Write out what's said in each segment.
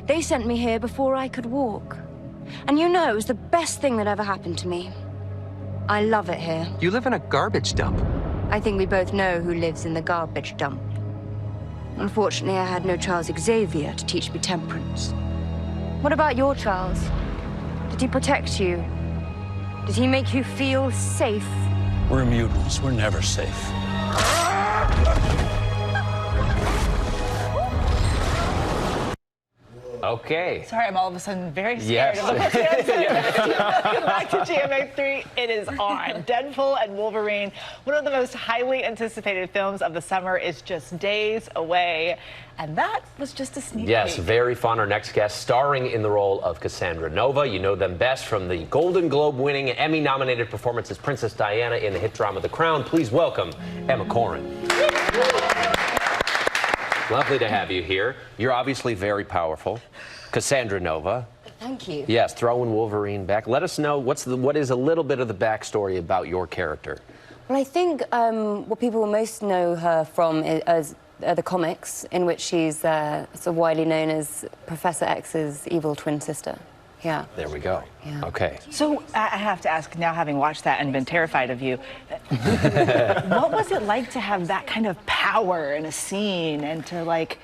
They sent me here before I could walk. And you know, it was the best thing that ever happened to me. I love it here. You live in a garbage dump. I think we both know who lives in the garbage dump. Unfortunately, I had no Charles Xavier to teach me temperance. What about your Charles? Did he protect you? Did he make you feel safe? We're mutants. We're never safe. Okay. Sorry, I'm all of a sudden very scared of the Welcome back to GMA3. It is on. Deadpool and Wolverine, one of the most highly anticipated films of the summer, is just days away. And that was just a sneak peek. Yes, very fun. Our next guest, starring in the role of Cassandra Nova. You know them best from the Golden Globe-winning, Emmy-nominated performance as Princess Diana in the hit drama The Crown. Please welcome Emma Corrin. Lovely to have you here. You're obviously very powerful. Cassandra Nova. Thank you. Yes, throwing Wolverine back. Let us know what is a little bit of the backstory about your character. Well, I think what people will most know her from is the comics, in which she's sort of widely known as Professor X's evil twin sister. Yeah. There we go. Yeah. Okay. So I have to ask, now having watched that and been terrified of you, what was it like to have that kind of power in a scene and to, like,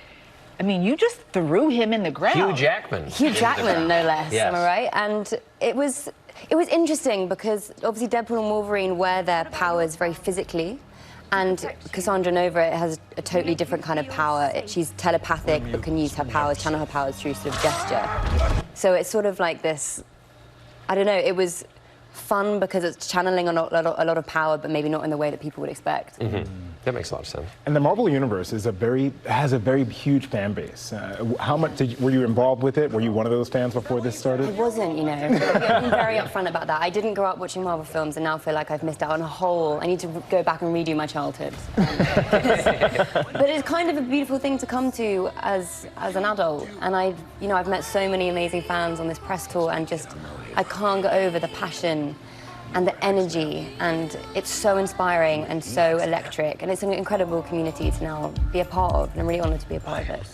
I mean, you just threw him in the ground. Hugh Jackman. Hugh Jackman, no less, Yes. am I right? And it was interesting because obviously Deadpool and Wolverine wear their powers very physically, and Cassandra Nova has a totally different kind of power. She's telepathic but can use her powers, channel her powers through sort of gesture. So it's sort of like this, I don't know, it was fun because it's channeling a lot of power, but maybe not in the way that people would expect. Mm-hmm. That makes a lot of sense. And the Marvel Universe has a very huge fan base. How much were you involved with it? Were you one of those fans before this started? I wasn't, you know. I've been very upfront about that. I didn't grow up watching Marvel films and now feel like I've missed out on a whole. I need to go back and redo my childhood. But it's kind of a beautiful thing to come to as an adult. And I've met so many amazing fans on this press tour, and just I can't get over the passion and the energy, and it's so inspiring and so electric, and it's an incredible community to now be a part of, and I'm really honoured to be a part of it.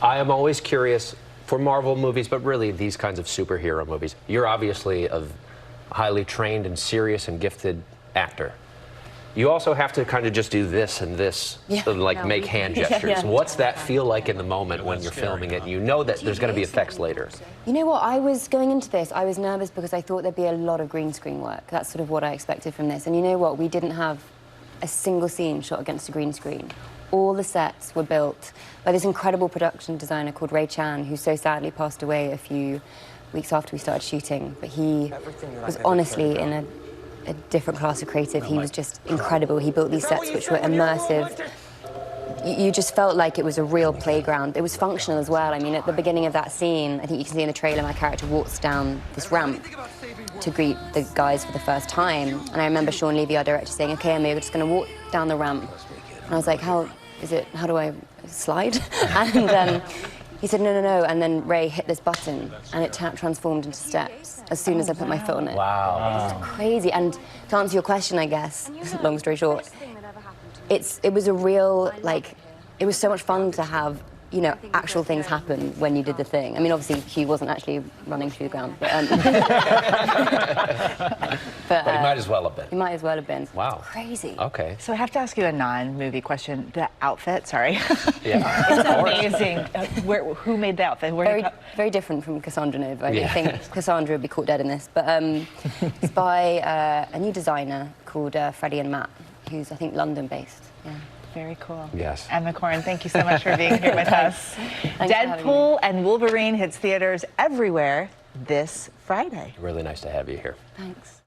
I am always curious, for Marvel movies, but really these kinds of superhero movies, you're obviously a highly trained and serious and gifted actor. You also have to kind of just do this and this, and like make hand gestures. What's that feel like in the moment when you're filming it and you know that there's going to be effects later? You know what, I was going into this, I was nervous because I thought there'd be a lot of green screen work. That's sort of what I expected from this. And you know what, we didn't have a single scene shot against a green screen. All the sets were built by this incredible production designer called Ray Chan, who so sadly passed away a few weeks after we started shooting. But he was honestly in a different class of creative. He was just incredible. He built these sets which were immersive. You just felt like it was a real playground. It was functional as well. I mean, at the beginning of that scene, I think you can see in the trailer, my character walks down this ramp to greet the guys for the first time. And I remember Sean Levy, our director, saying, "Okay, Emma, you're just going to walk down the ramp." And I was like, how do I slide? And he said, no, no, no. And then Ray hit this button, and it transformed into steps as soon as I put my foot on it. Wow. It was crazy. And to answer your question, I guess, long story short, it was a real, like, it was so much fun to have, you know, actual things happen when you did the thing. I mean, obviously, Hugh wasn't actually running through the ground, but but he might as well have been. He might as well have been. Wow. Crazy. Okay. So I have to ask you a non-movie question. The outfit, sorry. Yeah. It's amazing. Who made the outfit? Very different from Cassandra Nova. I don't think Cassandra would be caught dead in this, but it's by a new designer called Freddie and Matt, who's, I think, London-based. Yeah. Very cool. Yes. Emma Corrin, thank you so much for being here with us. Deadpool and Wolverine hits theaters everywhere this Friday. Really nice to have you here. Thanks.